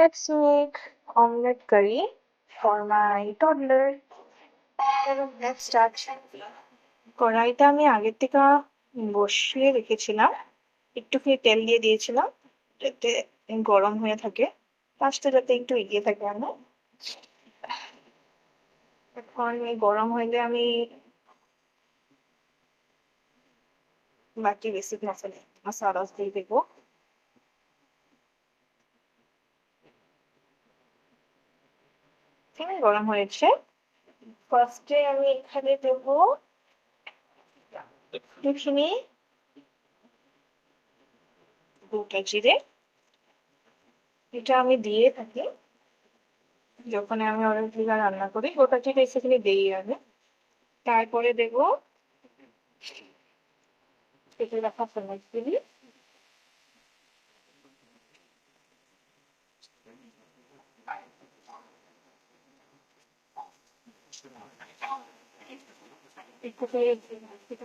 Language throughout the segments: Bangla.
Let's make omelette curry for my toddler. Let's start. কড়াইটা আমি আগের থেকে বসিয়ে রেখেছিলাম, একটুখানি তেল দিয়ে দিয়েছিলাম যাতে গরম হয়ে থাকে, পাঁচটা যাতে একটু এগিয়ে থাকে। আমি এখন গরম হইলে আমি বাকি বেসিক মশলা দিয়ে দেবো। গরম হয়েছে, ফার্স্টে আমি এখানে দেবো একটুখানি গোটা জিরে। এটা আমি দিয়ে থাকি যখন আমি অনেক জায়গা রান্না করি, গোটা জিরে এসে দিই আমি। তারপরে দেবো কেটে রাখা পেঁয়াজগুলি,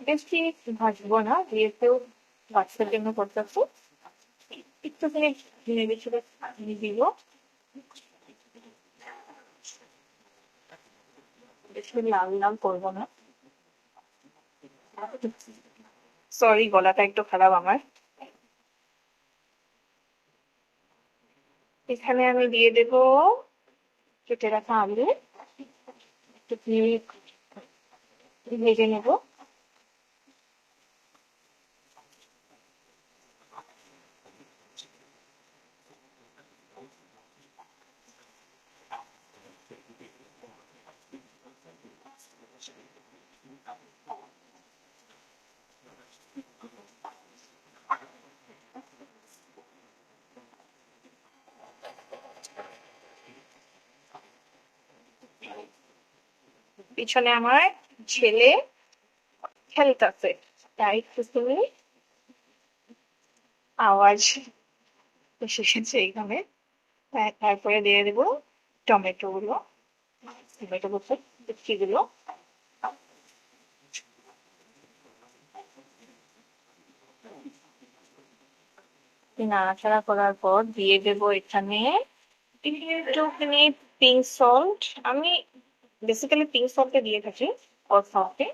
বেশি ভাজবো না, যেহেতু বাচ্চার জন্য করতেছি। একটুখানি নেড়ে চেড়ে দিব, বেশি লাল লাল করবো না। সরি, গলাটা একটু খারাপ আমার। এখানে আমি দিয়ে দেব কেটে রাখা আলু, একটু ভেজে নেব। পিছনে আমার ছেলে খেলতেছে, তাই তুমি আওয়াজ এসেছে এইখানে। তারপরে দিয়ে দেবো টমেটো গুলো, গুলো নাড়াচাড়া করার পর দিয়ে দেবো এখানে একটুখানি পিঙ্ক সল্ট। আমি বেসিক্যালি পিঙ্ক সল্টে দিয়ে থাকি ওর সল্টে,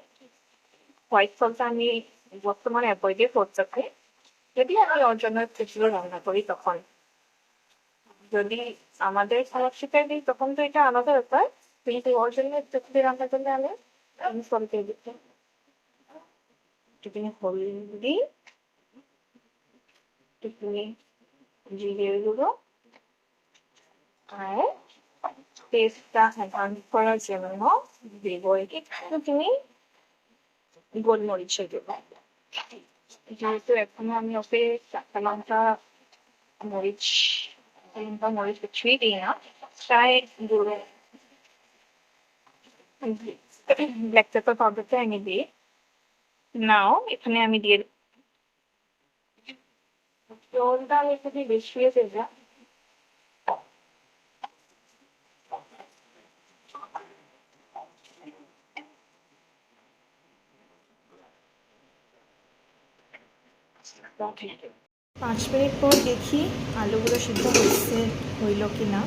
হোয়াইট সল্টটা আমি বর্তমানে অ্যাভয়েডই করতেছি। যদি আমি ওর জন্য কিছু রান্না করি তখন, যদি আমাদের সমস্যাটা দিই তখন তো এটা আলাদা ব্যাপার, কিন্তু ওর জন্য একটু রান্না করলে আমি পিঙ্ক সল্টে দিচ্ছি। একটুখানি হলদি, একটুখানি জিরে গুঁড়ো, আর টেস্টটা এনহান্স করার জন্য দেবো একটুখানি গোলমরিচের গুঁড়ো। যেহেতু এখনো আমি ওকে কাঁচা লঙ্কা মরিচ কিছুই দিই না, তাই গুঁড়ো ব্ল্যাক পেপার পাউডারটা আমি দিই। নাও এখানে আমি দিয়ে জলটা আমি একটু বেশি দেবো। পাঁচ মিনিট পর দেখি আলুগুলো সিদ্ধ হইল কিনা।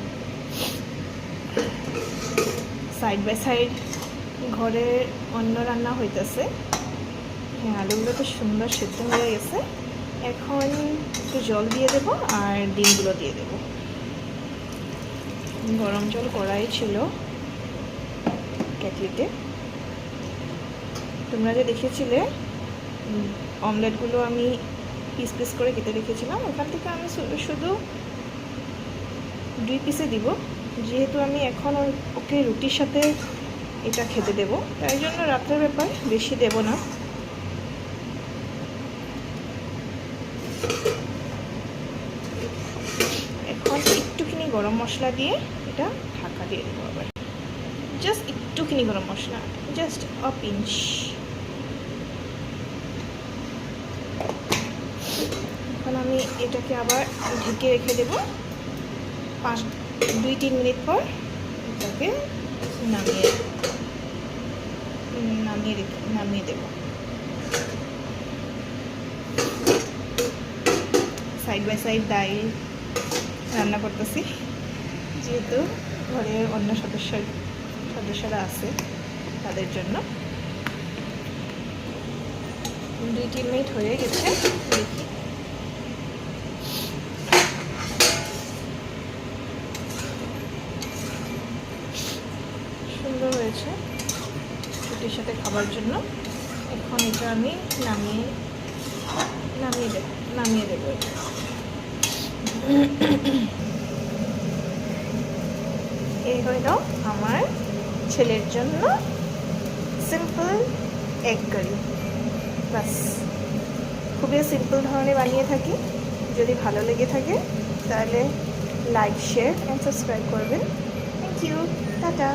সাইড বাই সাইড ঘরে অন্য রান্না হইতেছে। হ্যাঁ, আলুগুলো তো সুন্দর সিদ্ধ হয়ে গেছে। এখন একটু জল দিয়ে দেবো আর ডিমগুলো দিয়ে দেবো। গরম জল কড়াই ছিল কেটলিতে। তোমরা যে দেখেছিলে অমলেটগুলো আমি পিস পিস করে কেটে রেখেছিলাম, ওখান থেকে আমি শুধু 2 পিসে দিব, যেহেতু আমি এখন ওকে রুটির সাথে এটা খেতে দেব, তাই জন্য রাতের ব্যাপার বেশি দেব না। এখন একটুখানি গরম মশলা দিয়ে এটা ঢাকা দিয়ে দেবো। আবার জাস্ট একটুখানি গরম মশলা, জাস্ট আ পিঞ্চ। এখন আমি এটাকে আবার ঢেকে রেখে দেবো। 2-3 মিনিট পর এটাকে নামিয়ে দেব। সাইড বাই সাইড ডাল রান্না করতেছি। যেহেতু ঘরে অন্য সদস্যরা আছে তাদের জন্য। 2-3 মিনিট হয়ে গেছে, দেখি। সুন্দর হয়েছে রুটির সাথে খাবার জন্য। এখন এটা আমি নামিয়ে দেবো এটা। এই হইল আমার ছেলের জন্য সিম্পল এগ কারি। বাস, খুবই সিম্পল ধরনের বানিয়ে থাকি। যদি ভালো লেগে থাকে তাহলে লাইক, শেয়ার অ্যান্ড সাবস্ক্রাইব করবেন। Thank you, tata.